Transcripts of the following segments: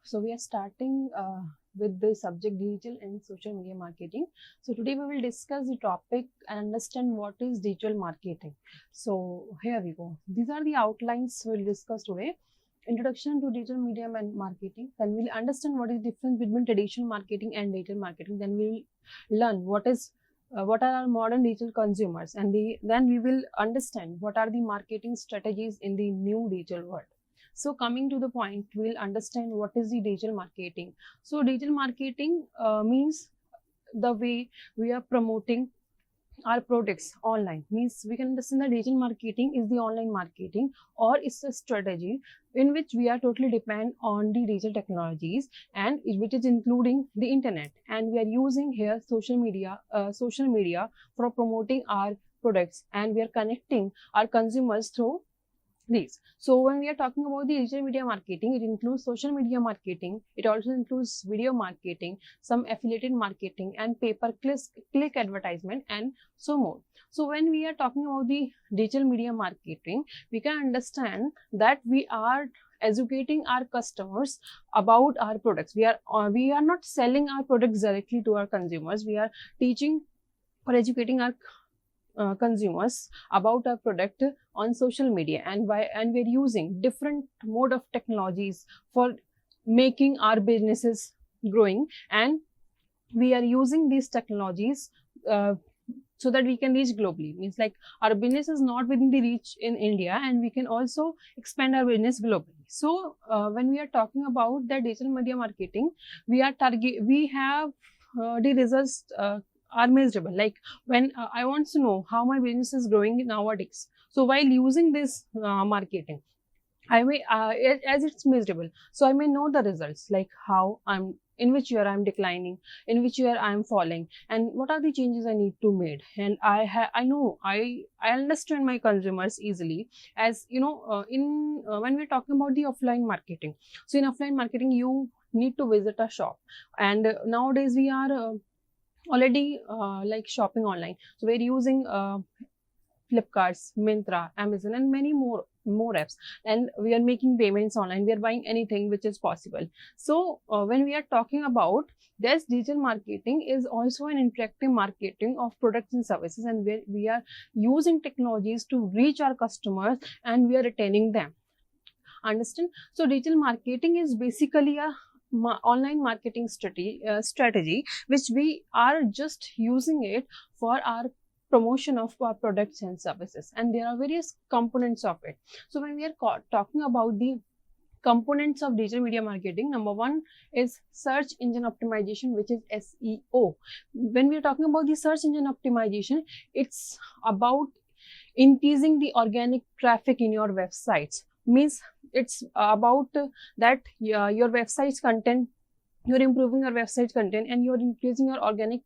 So we are starting with the subject digital and social media marketing. So today we will discuss the topic and understand what is digital marketing. So here we go. These are the outlines we will discuss today. Introduction to digital media and marketing. Then we'll understand what is the difference between traditional marketing and digital marketing. Then we'll learn what are our modern digital consumers, and then we will understand what are the marketing strategies in the new digital world. So coming to the point, we'll understand what is the digital marketing. So digital marketing means the way we are promoting our products online. Means we can understand that digital marketing is the online marketing, or it's a strategy in which we are totally depend on the digital technologies, and which is including the internet, and we are using here social media for promoting our products, and we are connecting our consumers through these. So when we are talking about the digital media marketing, it includes social media marketing, it also includes video marketing, some affiliated marketing, and pay-per-click advertisement, and so more. So when we are talking about the digital media marketing, we can understand that we are educating our customers about our products. We are not selling our products directly to our consumers. We are teaching or educating our consumers about our product on social media, and we're using different mode of technologies for making our businesses growing, and we are using these technologies so that we can reach globally. Means like our business is not within the reach in India, and we can also expand our business globally. So when we are talking about the digital media marketing, we have the results are measurable. Like when I want to know how my business is growing nowadays, so while using this marketing, I may as it's measurable, so I may know the results, like how in which year I'm declining, in which year I'm falling, and what are the changes I need to make. And I understand my consumers easily, as you know, when we're talking about the offline marketing. So in offline marketing, you need to visit a shop, and nowadays we are already like shopping online. So we're using Flipkarts, Myntra, Amazon, and many more apps, and we are making payments online. We are buying anything which is possible. So when we are talking about this, digital marketing is also an interactive marketing of products and services, and where we are using technologies to reach our customers, and we are retaining them. Understand? So digital marketing is basically a online marketing strategy which we are just using it for our promotion of our products and services, and there are various components of it. So when we are talking about the components of digital media marketing, number one is search engine optimization, which is SEO. When we are talking about the search engine optimization, it's about increasing the organic traffic in your websites. Means it's about that your website's content, you're improving your website content, and you're increasing your organic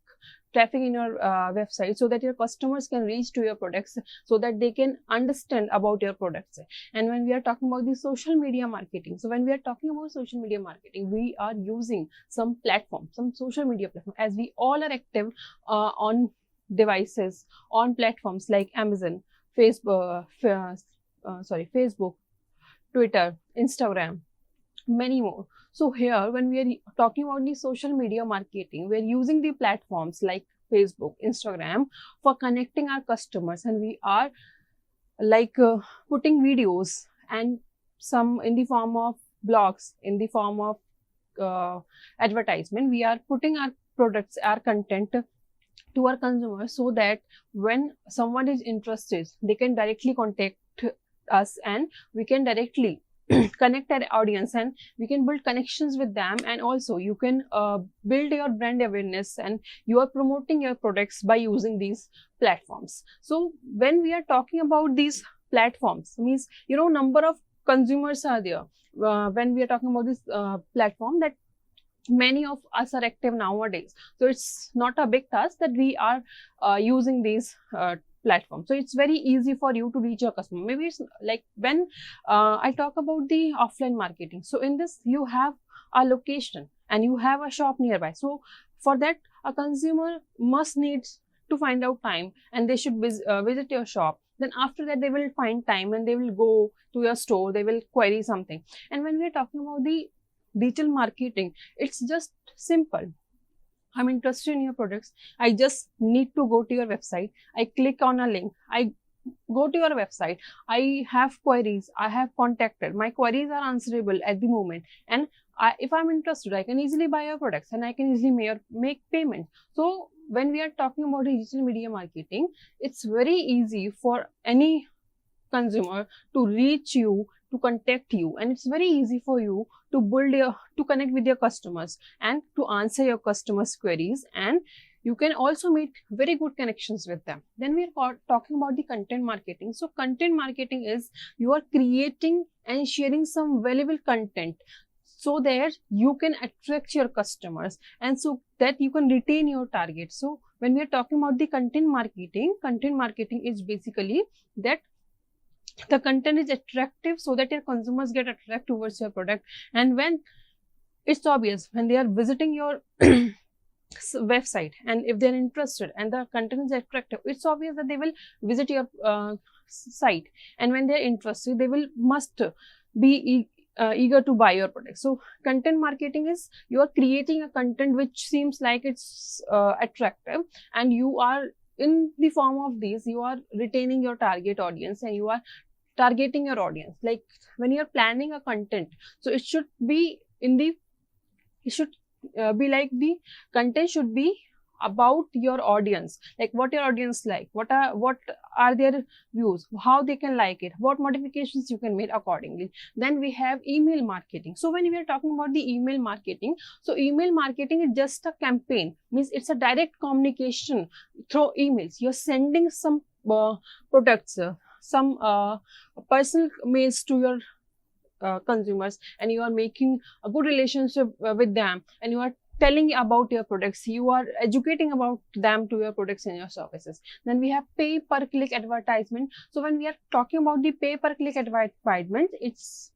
traffic in your website, so that your customers can reach to your products, so that they can understand about your products. And when we are talking about the social media marketing, so when we are talking about social media marketing, we are using some platform, some social media platform, as we all are active on devices, on platforms like Amazon, Facebook, Twitter, Instagram, many more. So here, when we are talking about the social media marketing, we're using the platforms like Facebook, Instagram for connecting our customers, and we are like putting videos and some in the form of blogs, in the form of advertisement. We are putting our products, our content to our consumers, so that when someone is interested, they can directly contact us, and we can directly connect our audience, and we can build connections with them, and also you can build your brand awareness, and you are promoting your products by using these platforms. So when we are talking about these platforms, means, you know, number of consumers are there. When we are talking about this platform, that many of us are active nowadays, so it's not a big task that we are using these platform. So it's very easy for you to reach your customer. Maybe it's like when I talk about the offline marketing. So in this, you have a location and you have a shop nearby. So for that, a consumer must need to find out time, and they should visit your shop. Then after that, they will find time and they will go to your store, they will query something. And when we are talking about the digital marketing, it's just simple. I'm interested in your products. I just need to go to your website. I click on a link. I go to your website. I have queries. I have contacted. My queries are answerable at the moment. And if I'm interested, I can easily buy your products and I can easily make payment. So when we are talking about digital media marketing, it's very easy for any consumer to reach you, to contact you, and it's very easy for you to to connect with your customers and to answer your customers' queries, and you can also make very good connections with them. Then we are talking about the content marketing. So content marketing is you are creating and sharing some valuable content so that you can attract your customers and so that you can retain your target. So when we are talking about the content marketing is basically that the content is attractive so that your consumers get attracted towards your product. And when it's obvious, when they are visiting your website and if they're interested and the content is attractive, it's obvious that they will visit your site, and when they're interested, they will must be eager to buy your product. So content marketing is you are creating a content which seems like it's attractive, and you are in the form of these, you are retaining your target audience and you are targeting your audience. Like when you're planning a content, so it should be be like the content should be about your audience, like what your audience like, what are their views, how they can like it, what modifications you can make accordingly. Then we have email marketing. So when we are talking about the email marketing, so email marketing is just a campaign, means it's a direct communication through emails. You're sending some products, some personal mails to your consumers, and you are making a good relationship with them, and you are telling about your products, you are educating about them to your products and your services. Then we have pay per click advertisement. So when we are talking about the pay per click advertisement, it's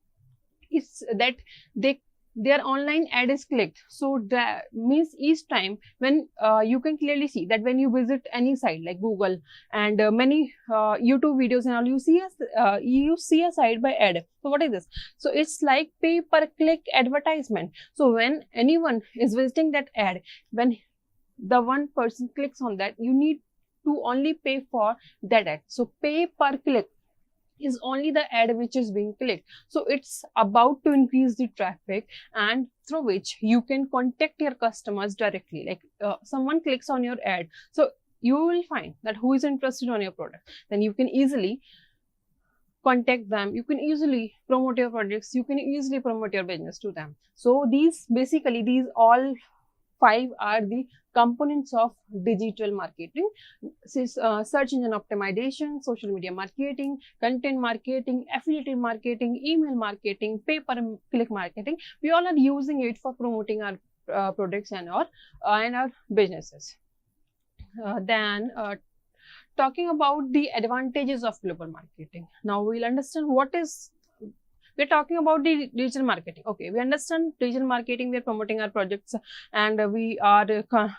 that their online ad is clicked. So that means each time when you can clearly see that when you visit any site like Google and many YouTube videos and all, you see a site by ad. So what is this? So it's like pay per click advertisement. So when anyone is visiting that ad, when the one person clicks on that, you need to only pay for that ad. So pay per click is only the ad which is being clicked. So it's about to increase the traffic, and through which you can contact your customers directly. Like someone clicks on your ad, so you will find that who is interested on your product. Then you can easily contact them, you can easily promote your products, you can easily promote your business to them. So these all 5 are the components of digital marketing. Search engine optimization, social media marketing, content marketing, affiliate marketing, email marketing, pay per click marketing. We all are using it for promoting our products and our businesses. Then talking about the advantages of global marketing. Now we'll understand we're talking about the digital marketing. Okay, we understand digital marketing, we're promoting our projects and we are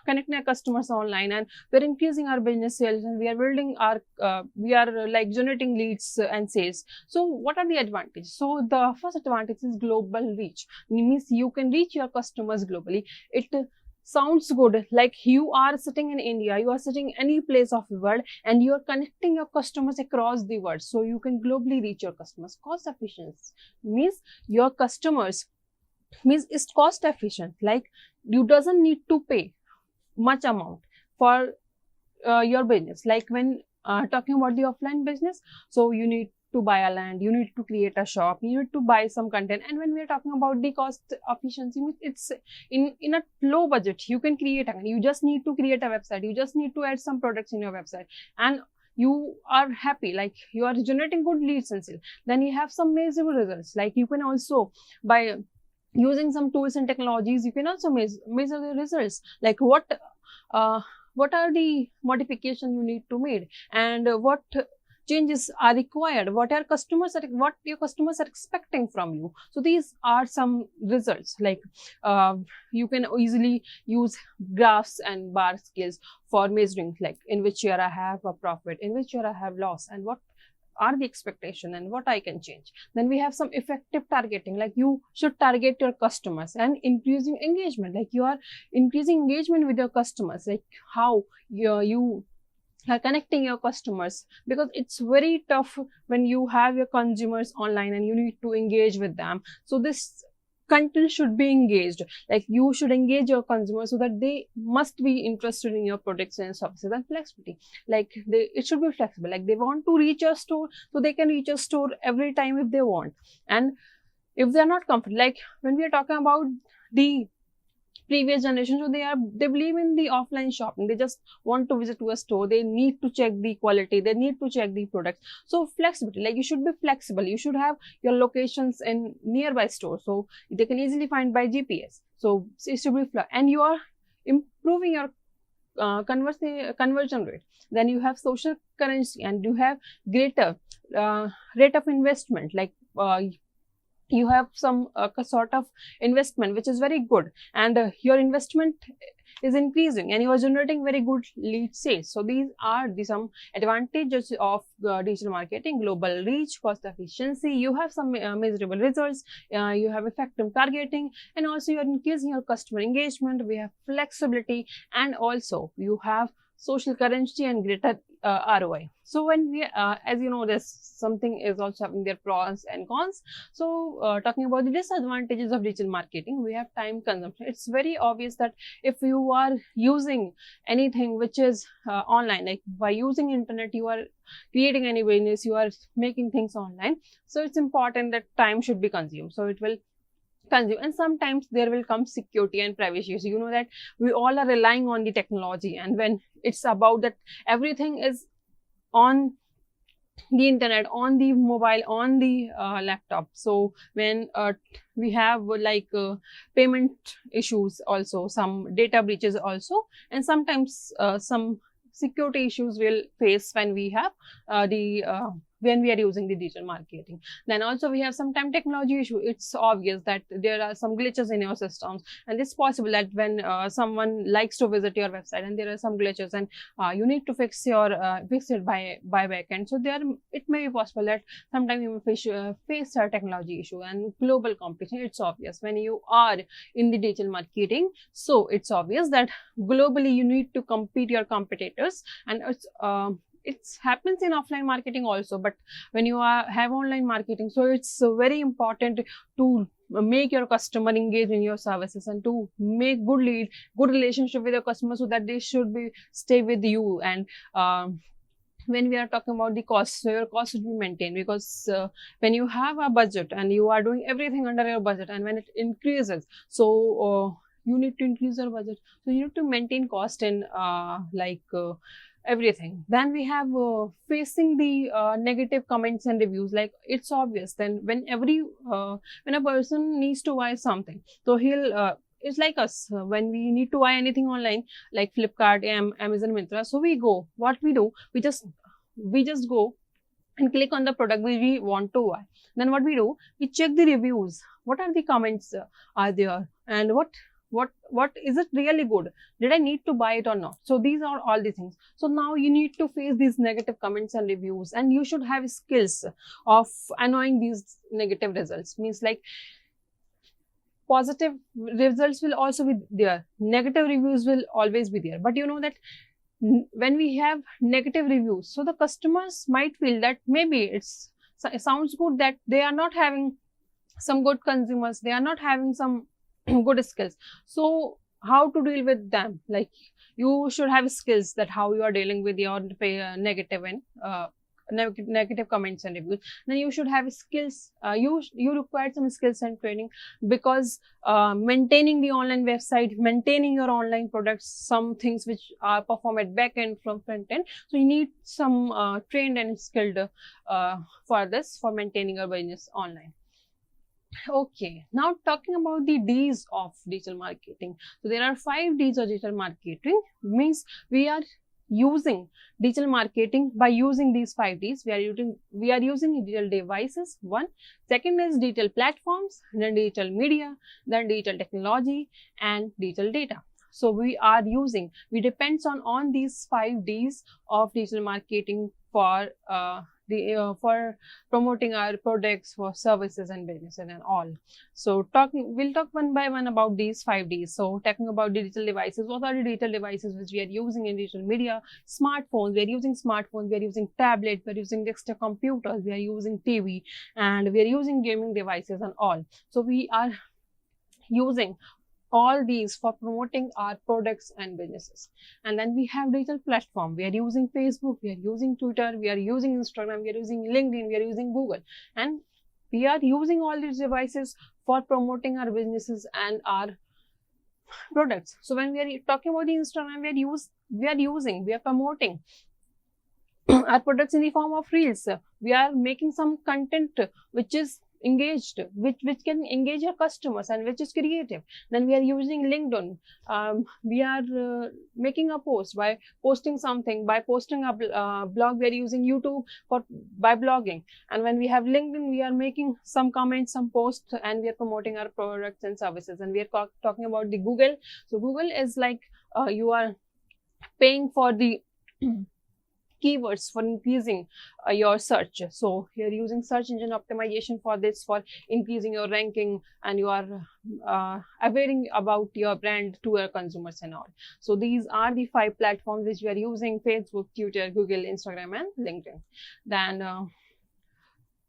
connecting our customers online, and we're increasing our business sales, and we are building our, we are like generating leads and sales. So what are the advantages? So the first advantage is global reach. It means you can reach your customers globally. It sounds good, like you are sitting in India, you are sitting any place of the world, and you are connecting your customers across the world, so you can globally reach your customers. Cost efficiency means your customers is cost efficient, like you doesn't need to pay much amount for your business. Like when talking about the offline business, so you need to buy a land, you need to create a shop, you need to buy some content. And when we are talking about the cost efficiency, it's in a low budget, you can create you just need to create a website, you just need to add some products in your website, and you are happy, like you are generating good leads and sales. Then you have some measurable results, like you can also, by using some tools and technologies, you can also measure the results, like what are the modifications you need to make, and what changes are required, what your customers are expecting from you. So these are some results, like you can easily use graphs and bar scales for measuring, like in which year I have a profit, in which year I have loss, and what are the expectation and what I can change. Then we have some effective targeting, like you should target your customers, and increasing engagement, like you are increasing engagement with your customers, like how you are connecting your customers, because it's very tough when you have your consumers online and you need to engage with them. So this content should be engaged, like you should engage your consumers so that they must be interested in your products and services. And flexibility, like it should be flexible, like they want to reach your store, so they can reach your store every time if they want. And if they are not comfortable, like when we are talking about the previous generation, so they believe in the offline shopping, they just want to visit to a store, they need to check the quality, they need to check the products. So flexibility, like you should be flexible, you should have your locations in nearby stores so they can easily find by GPS. So it should be and you are improving your conversion rate. Then you have social currency, and you have greater rate of investment, like you have some sort of investment which is very good, and your investment is increasing, and you are generating very good lead sales. So these are some advantages of digital marketing: global reach, cost efficiency, you have some measurable results, you have effective targeting, and also you are increasing your customer engagement. We have flexibility, and also you have social currency and greater ROI. So when we, as you know, this something is also having their pros and cons. So talking about the disadvantages of digital marketing, we have time consumption. It's very obvious that if you are using anything which is online, like by using internet, you are creating any business, you are making things online. So it's important that time should be consumed. So it will consume, and sometimes there will come security and privacy issues. You know that we all are relying on the technology, and when it's about that everything is on the internet, on the mobile, on the laptop. So when we have like payment issues, also some data breaches also, and sometimes some security issues will face when we have when we are using the digital marketing. Then also we have sometimes technology issue. It's obvious that there are some glitches in your systems, and it's possible that when someone likes to visit your website and there are some glitches, and you need to fix it by backend. So it may be possible that sometimes you may face a technology issue. And global competition, it's obvious when you are in the digital marketing, so it's obvious that globally you need to compete your competitors, and it happens in offline marketing also, but when you have online marketing, so it's very important to make your customer engage in your services and to make good relationship with your customer, so that they should stay with you. And when we are talking about the cost, so your cost should be maintained, because when you have a budget and you are doing everything under your budget, and when it increases, so you need to increase your budget, so you need to maintain cost in everything. Then we have facing the negative comments and reviews. Like it's obvious then when a person needs to buy something, so he'll it's like us when we need to buy anything online, like Flipkart, Amazon, Myntra. So what we do, we just go and click on the product we want to buy. Then what we do, we check the reviews. What are the comments are there, and what is it really good? Did I need to buy it or not? So these are all the things. So now you need to face these negative comments and reviews, and you should have skills of annoying these negative results. Means like positive results will also be there, negative reviews will always be there. But you know that when we have negative reviews, so the customers might feel that maybe it sounds good, that they are not having some good consumers, they are not having some good skills. So how to deal with them? Like you should have skills that how you are dealing with your negative and negative comments and reviews. Then you should have skills. You require some skills and training, because maintaining the online website, maintaining your online products, some things which are performed at back end from front end. So you need some trained and skilled for maintaining your business online. Okay, now talking about the D's of digital marketing. So there are 5 D's of digital marketing. Means we are using digital marketing by using these 5 Ds. We are using digital devices. 1. Second is digital platforms, then digital media, then digital technology, and digital data. So we depends on these 5 Ds of digital marketing for for promoting our products, for services and businesses and all. So we'll talk one by one about these 5Ds. So talking about digital devices, what are the digital devices which we are using in digital media? Smartphones, we are using smartphones, we are using tablet, we are using desktop computers, we are using TV, and we are using gaming devices and all. So we are using all these for promoting our products and businesses. And then we have digital platform. We are using Facebook, we are using Twitter, we are using Instagram, we are using LinkedIn, we are using Google, and we are using all these devices for promoting our businesses and our products. So when we are talking about the Instagram, we are promoting our products in the form of reels. We are making some content which is engaged, which can engage our customers and which is creative. Then we are using LinkedIn. We are making a post by posting something, by posting a blog. We are using YouTube by blogging. And when we have LinkedIn, we are making some comments, some posts, and we are promoting our products and services. And we are talking about the Google. So Google is like you are paying for the keywords for increasing your search. So you're using search engine optimization for this, for increasing your ranking, and you are aware about your brand to your consumers and all. So these are the 5 platforms which we are using: Facebook, Twitter, Google, Instagram, and LinkedIn. Then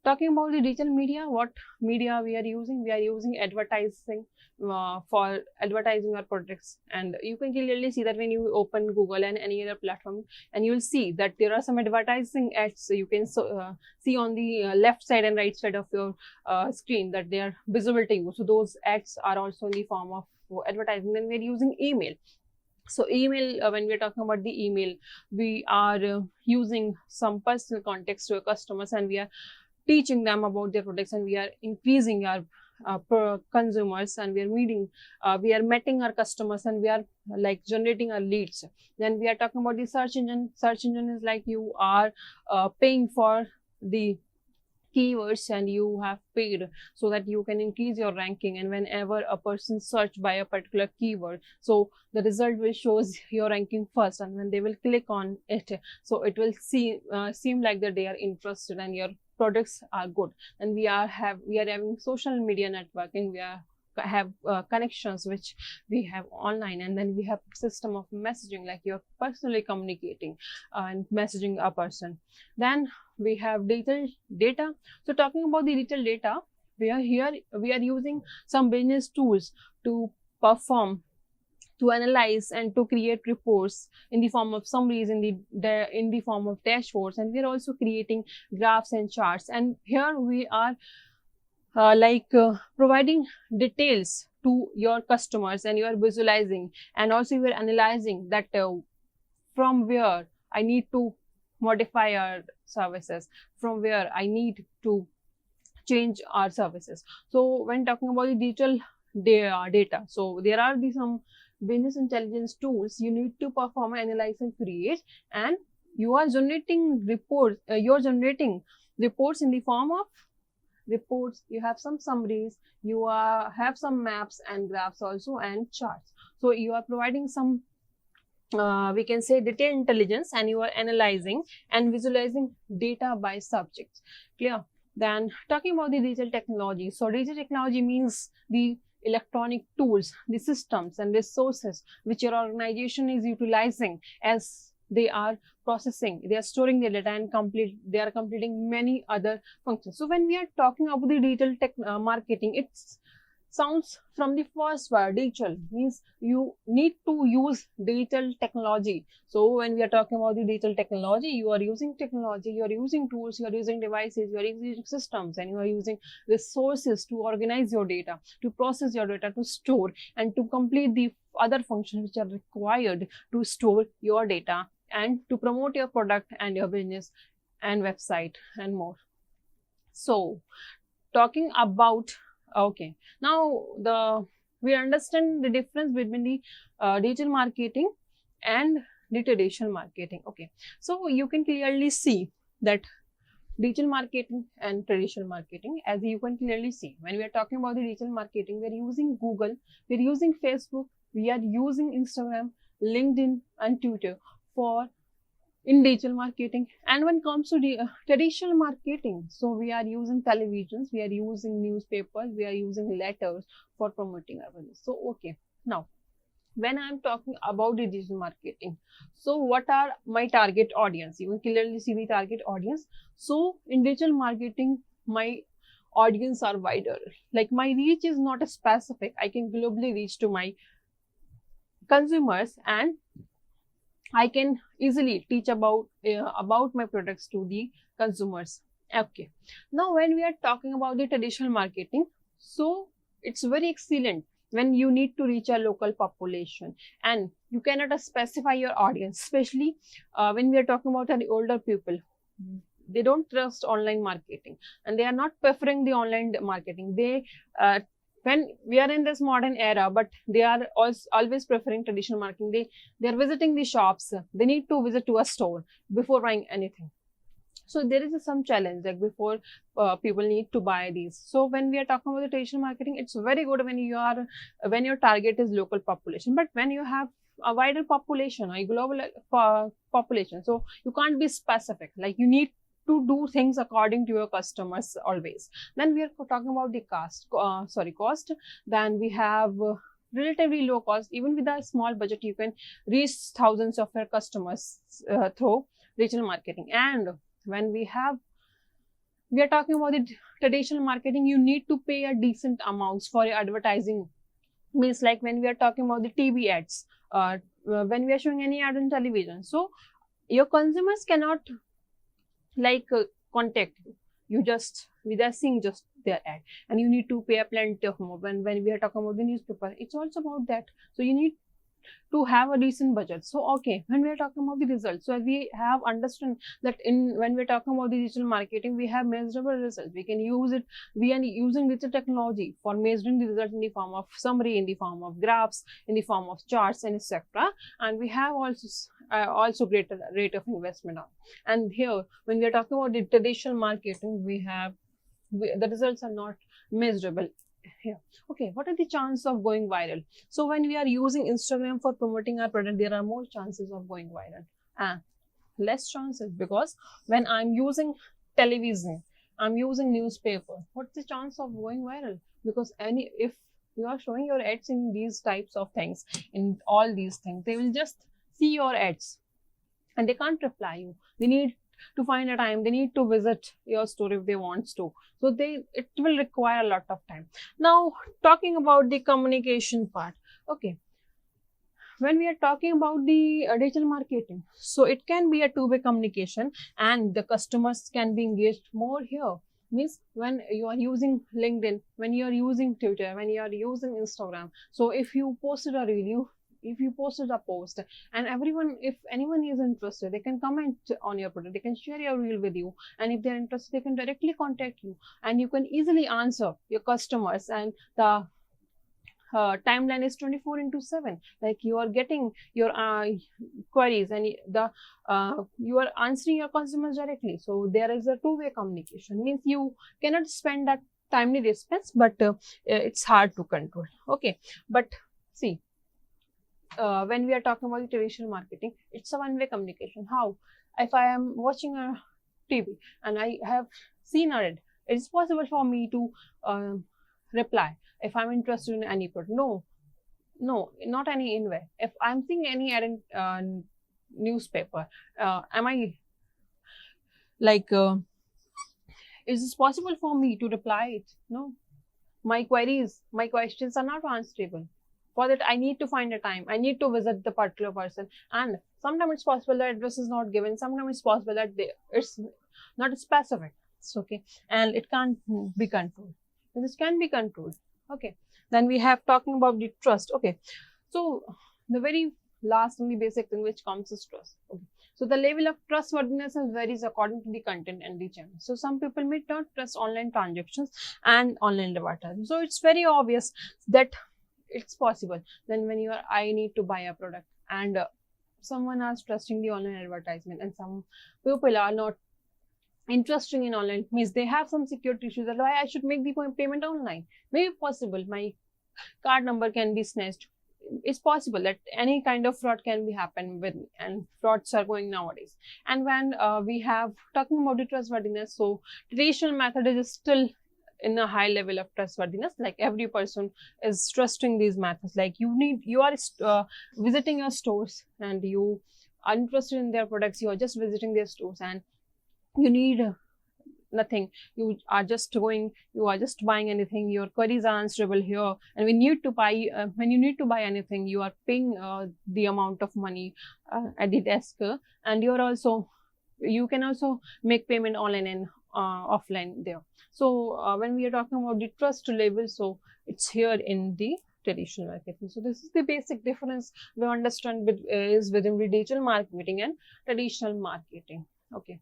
talking about the digital media, what media we are using? We are using advertising for advertising our products. And you can clearly see that when you open Google and any other platform, and you will see that there are some advertising ads. So you can see on the left side and right side of your screen that they are visible to you. So those ads are also in the form of advertising. Then we are using email. So email, when we are talking about the email, we are using some personal context to our customers, and we are teaching them about their products, and we are increasing our consumers, and we are meeting our customers, and we are like generating our leads. Then we are talking about the search engine. Search engine is like you are paying for the keywords, and you have paid so that you can increase your ranking. And whenever a person search by a particular keyword, so the result will shows your ranking first, and when they will click on it, so it will seem like that they are interested and your products are good. And we are having social media networking. We have connections which we have online, and then we have system of messaging, like you're personally communicating and messaging a person. Then we have digital data. So talking about the digital data, we are using some business tools to perform, to analyze, and to create reports in the form of summaries, in the form of dashboards. And we are also creating graphs and charts. And here we are providing details to your customers, and you are visualizing, and also you are analyzing that from where I need to modify our services, from where I need to change our services. So when talking about the digital data, so there are some business intelligence tools you need to perform, analyze, and create. And you are generating reports. You're generating reports in the form of reports. You have some summaries, you have some maps and graphs also, and charts. So you are providing some we can say detailed intelligence, and you are analyzing and visualizing data by subjects. Clear? Then talking about the digital technology. So digital technology means the electronic tools, the systems and resources which your organization is utilizing as they are processing, they are storing their data, and they are completing many other functions. So when we are talking about the digital marketing, it sounds from the first word. Digital means you need to use digital technology. So when we are talking about the digital technology, you are using technology, you are using tools, you are using devices, you are using systems, and you are using resources to organize your data, to process your data, to store, and to complete the other functions which are required to store your data and to promote your product and your business and website and more. So talking about, okay, now we understand the difference between the digital marketing and the traditional marketing. Okay, so you can clearly see that digital marketing and traditional marketing, as you can clearly see, when we are talking about the digital marketing, we are using Google, we are using Facebook, we are using Instagram, LinkedIn, and Twitter for in digital marketing. And when it comes to the traditional marketing, so we are using televisions, we are using newspapers, we are using letters for promoting our business. So okay, now when I'm talking about the digital marketing, so what are my target audience? You can clearly see the target audience. So in digital marketing, my audience are wider. Like my reach is not a specific. I can globally reach to my consumers, and I can easily teach about my products to the consumers. Okay. Now, when we are talking about the traditional marketing, so it's very excellent when you need to reach a local population and you cannot specify your audience, especially when we are talking about the older people. They don't trust online marketing and they are not preferring the online marketing. They when we are in this modern era, but they are also always preferring traditional marketing. They are visiting the shops. They need to visit to a store before buying anything. So there is some challenge like before people need to buy these. So when we are talking about the traditional marketing, it's very good when your target is local population. But when you have a wider population, a global population, so you can't be specific. Like you need to do things according to your customers always. Then we are talking about the cost. Then we have relatively low cost. Even with a small budget, you can reach thousands of your customers through digital marketing. And when we are talking about the traditional marketing, you need to pay a decent amounts for your advertising. Means like when we are talking about the TV ads, when we are showing any ad on television, so your consumers cannot contact you. You just without seeing just their ad, and you need to pay a plenty of more. When we are talking about the newspaper, it's also about that. So you need to have a decent budget. So okay, when we are talking about the results, so we have understood that when we're talking about the digital marketing, we have measurable results. We can use it. We are using digital technology for measuring the results in the form of summary, in the form of graphs, in the form of charts, and etc. And we have also greater rate of investment on. And here, when we are talking about the traditional marketing, the results are not measurable here. Okay, what are the chances of going viral? So when we are using Instagram for promoting our product, there are more chances of going viral and less chances, because when I'm using television, I'm using newspaper, what's the chance of going viral? Because if you are showing your ads in these types of things, in all these things, they will just see your ads and they can't reply you. They need to find a time, they need to visit your store if they want to. So it will require a lot of time. Now, talking about the communication part. Okay, when we are talking about the digital marketing, so it can be a two-way communication and the customers can be engaged more here. Means when you are using LinkedIn, when you are using Twitter, when you are using Instagram, so if you posted a review, if you posted a post, and if anyone is interested, they can comment on your product, they can share your reel with you, and if they're interested, they can directly contact you, and you can easily answer your customers. And the timeline is 24/7. Like you are getting your queries, and you are answering your customers directly. So there is a two-way communication. Means you cannot spend that timely response, but it's hard to control. Okay, but see, when we are talking about the traditional marketing, it's a one-way communication. How? If I am watching a TV and I have seen a ad, it's possible for me to reply if I'm interested in any product. No, not any anywhere. If I'm seeing any ad in newspaper, am I is it possible for me to reply it? No. My questions are not answerable. For that, I need to find a time. I need to visit the particular person. And sometimes it's possible that address is not given. Sometimes it's possible that it's not specific. It's okay. And it can't be controlled. This can be controlled. Okay. Then we have talking about the trust. Okay. So the very last and the basic thing which comes is trust. Okay. So the level of trustworthiness varies according to the content and the channel. So some people may not trust online transactions and online advertising. So it's very obvious that it's possible. Then when I need to buy a product and someone is trusting the online advertisement, and some people are not interested in online, means they have some security issues. That's why I should make the payment online. Maybe possible my card number can be snatched. it's possible that any kind of fraud can be happen with, and frauds are going nowadays. And when we have talking about the trustworthiness, so traditional method is still in a high level of trustworthiness. Like every person is trusting these methods. Like you are visiting your stores and you are interested in their products. You are just visiting their stores and you need nothing. You are just buying anything. Your queries are answerable here, and when you need to buy anything, you are paying the amount of money at the desk, and you can also make payment online and offline there. So when we are talking about the trust level, so it's here in the traditional marketing. So this is the basic difference we understand is within the digital marketing and traditional marketing. Okay,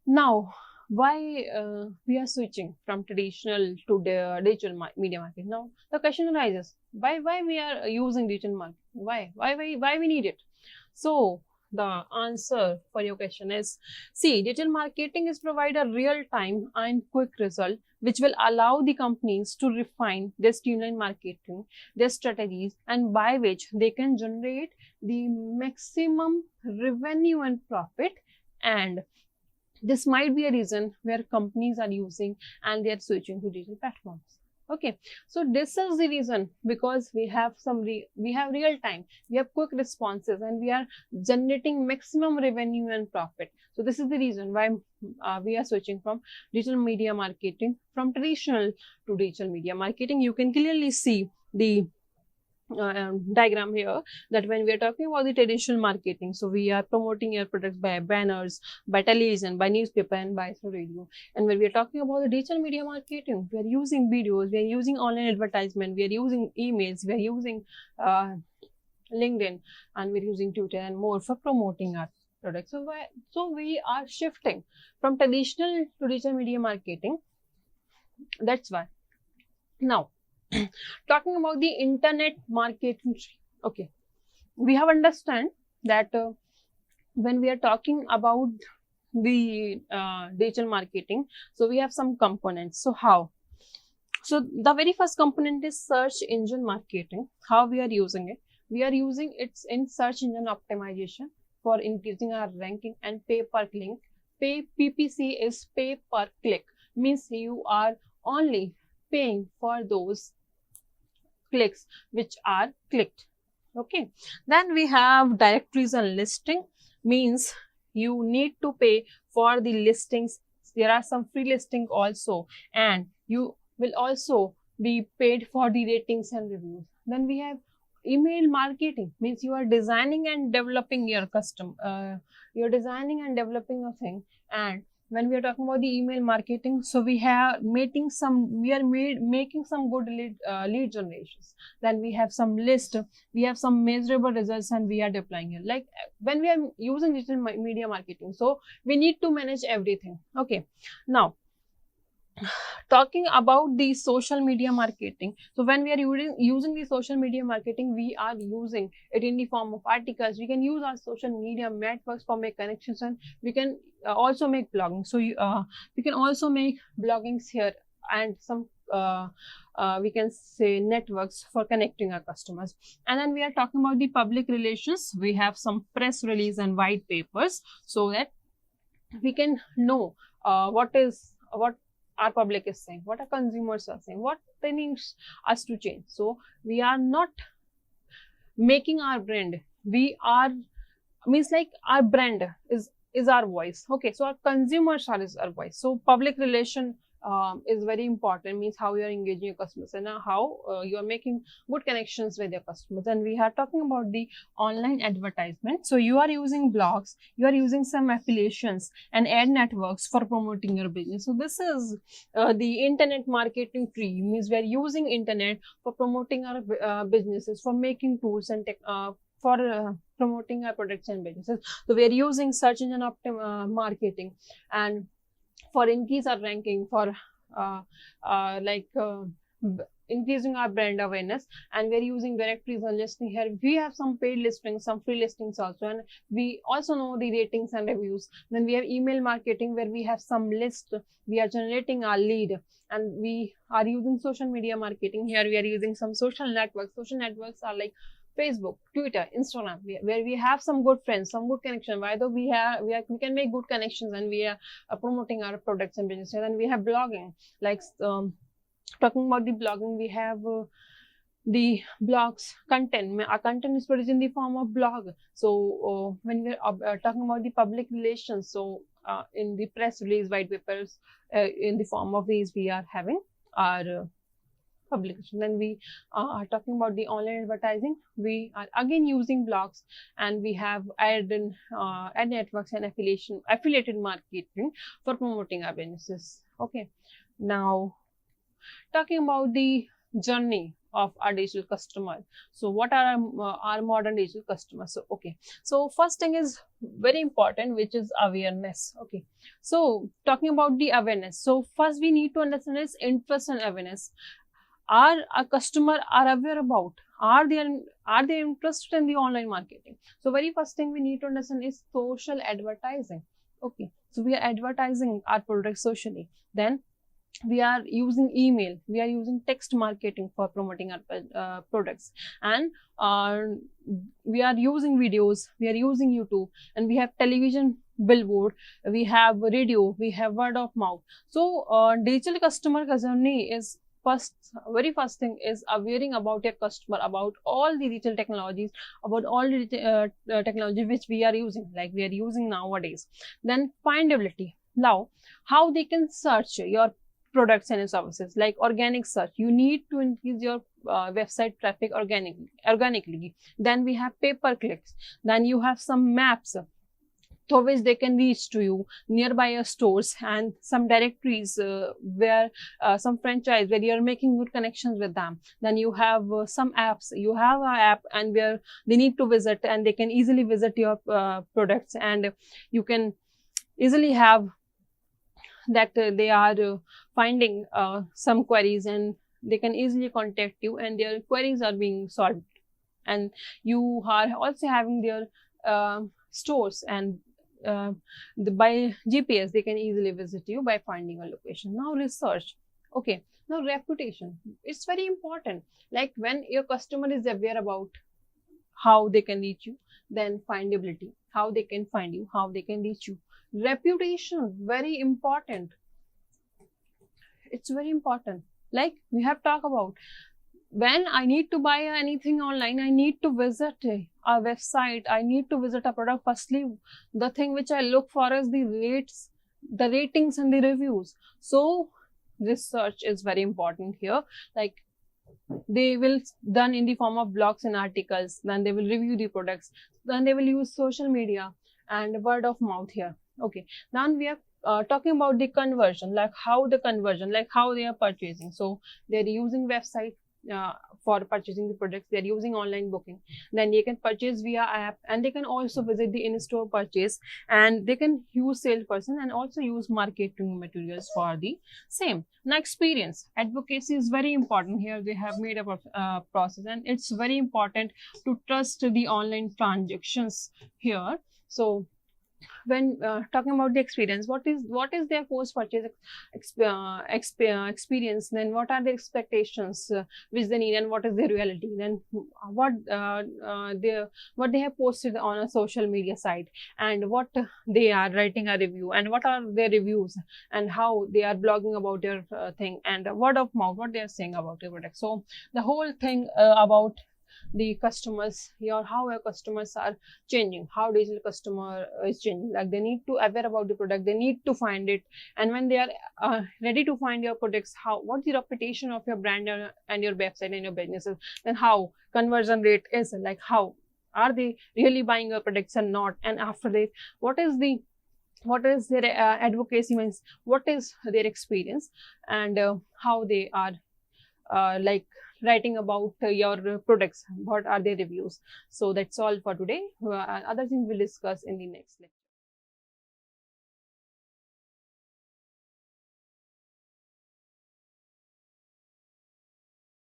now why we are switching from traditional to the digital media marketing? Now the question arises, why we are using digital marketing? Why we need it? So the answer for your question is, see, digital marketing is provide a real-time and quick result which will allow the companies to refine their streamline marketing, their strategies, and by which they can generate the maximum revenue and profit. And this might be a reason where companies are using and they are switching to digital platforms. Okay, so this is the reason, because we have real time, we have quick responses, and we are generating maximum revenue and profit. So this is the reason why we are switching from digital media marketing, from traditional to digital media marketing. You can clearly see the diagram here, that when we are talking about the traditional marketing, so we are promoting your products by banners, by television, by newspaper, and by radio. And when we are talking about the digital media marketing, we are using videos, we are using online advertisement, we are using emails, we are using LinkedIn, and we're using Twitter and more for promoting our products. So we are shifting from traditional to digital media marketing. That's why. Now, talking about the internet marketing. Okay, we have understand that when we are talking about the digital marketing, so we have some components. So how? So the very first component is search engine marketing. How we are using it? We are using it in search engine optimization for increasing our ranking, and pay per click. PPC is pay per click, means you are only paying for those clicks which are clicked. Okay, then we have directories and listing, means you need to pay for the listings. There are some free listing also, and you will also be paid for the ratings and reviews. Then we have email marketing, means you are designing and developing your you're designing and developing a thing. And when we are talking about the email marketing, so we are making some good lead generations. Then we have some list, we have some measurable results, and we are deploying it. Like when we are using digital media marketing, so we need to manage everything. Okay, now talking about the social media marketing. So when we are using the social media marketing, we are using it in the form of articles. We can use our social media networks for make connections, and we can also make blogging. So we can also make bloggings here, and some we can say networks for connecting our customers. And then we are talking about the public relations. We have some press release and white papers, so that we can know what our public is saying, what our consumers are saying, what they need us to change. So we are not making our brand. We are, means like our brand is our voice. Okay, so our consumers are our voice. So public relation is very important, means how you are engaging your customers, and how you are making good connections with your customers. And we are talking about the online advertisement. So you are using blogs, you are using some affiliations and ad networks for promoting your business. So this is the internet marketing tree, means we are using internet for promoting our businesses, for making tools and for promoting our products and businesses. So we are using search engine marketing, and for increase our ranking, for increasing our brand awareness, and we're using directories and listing here. We have some paid listings, some free listings also, and we also know the ratings and reviews. Then we have email marketing, where we have some list, we are generating our lead, and we are using social media marketing. Here we are using some social networks. Social networks are like Facebook, Twitter, Instagram, where we have some good friends, some good connection. Why though we can make good connections, and we are promoting our products and businesses. And we have blogging, like talking about the blogging, we have the blogs content. Our content is produced in the form of blog. So when we're talking about the public relations, so in the press release, white papers, in the form of these, we are having our publication. Then we are talking about the online advertising. We are again using blogs, and we have ad networks and affiliated marketing for promoting our businesses. Okay, now talking about the journey of our digital customer. So what are our modern digital customers? So okay, so first thing is very important, which is awareness. Okay, so talking about the awareness, so first we need to understand is interest and awareness. Are a customer are aware about, are they interested in the online marketing? So very first thing we need to understand is social advertising. Okay, so we are advertising our products socially. Then we are using email, we are using text marketing for promoting our products, and we are using videos, we are using YouTube, and we have television, billboard, we have radio, we have word of mouth. So digital customer journey is very first thing is awareing about your customer, about all the digital technologies, about all the technology which we are using, like we are using nowadays. Then findability. Now, how they can search your products and services, like organic search. You need to increase your website traffic organically. Then we have pay-per-clicks. Then you have some maps through which they can reach to you, nearby your stores, and some directories where some franchise where you are making good connections with them. Then you have some apps. You have an app, and where they need to visit, and they can easily visit your products, and you can easily have that they are finding some queries, and they can easily contact you, and their queries are being solved. And you are also having their stores, and by GPS they can easily visit you by finding a location. Now research. Okay, now reputation. It's very important. Like when your customer is aware about how they can reach you, then findability, how they can find you, how they can reach you. Reputation, very important. It's very important. Like we have talked about, when I need to buy anything online, I need to visit a website, I need to visit a product. Firstly, the thing which I look for is the rates, the ratings and the reviews. So research is very important here. Like they will done in the form of blogs and articles, then they will review the products, then they will use social media and word of mouth here. Okay, now we are talking about the conversion, like how they are purchasing. So they're using website for purchasing the products, they're using online booking, then they can purchase via app, and they can also visit the in-store purchase, and they can use salesperson and also use marketing materials for the same. Now experience, advocacy is very important here. They have made up a process, and it's very important to trust the online transactions here. So when talking about the experience, what is their post purchase experience, then what are the expectations which they need, and what is their reality, then what they have posted on a social media site, and what they are writing a review, and what are their reviews, and how they are blogging about their thing, and word of mouth, what they are saying about their product. So the whole thing about the customers here, how our customers are changing, how digital customer is changing. Like they need to aware about the product, they need to find it, and when they are ready to find your products, what's the reputation of your brand and your website and your businesses, and how conversion rate is, like how are they really buying your products and not, and after that what is their advocacy, means what is their experience, and how they are like writing about your products, what are their reviews. So that's all for today. Other things we'll discuss in the next lecture.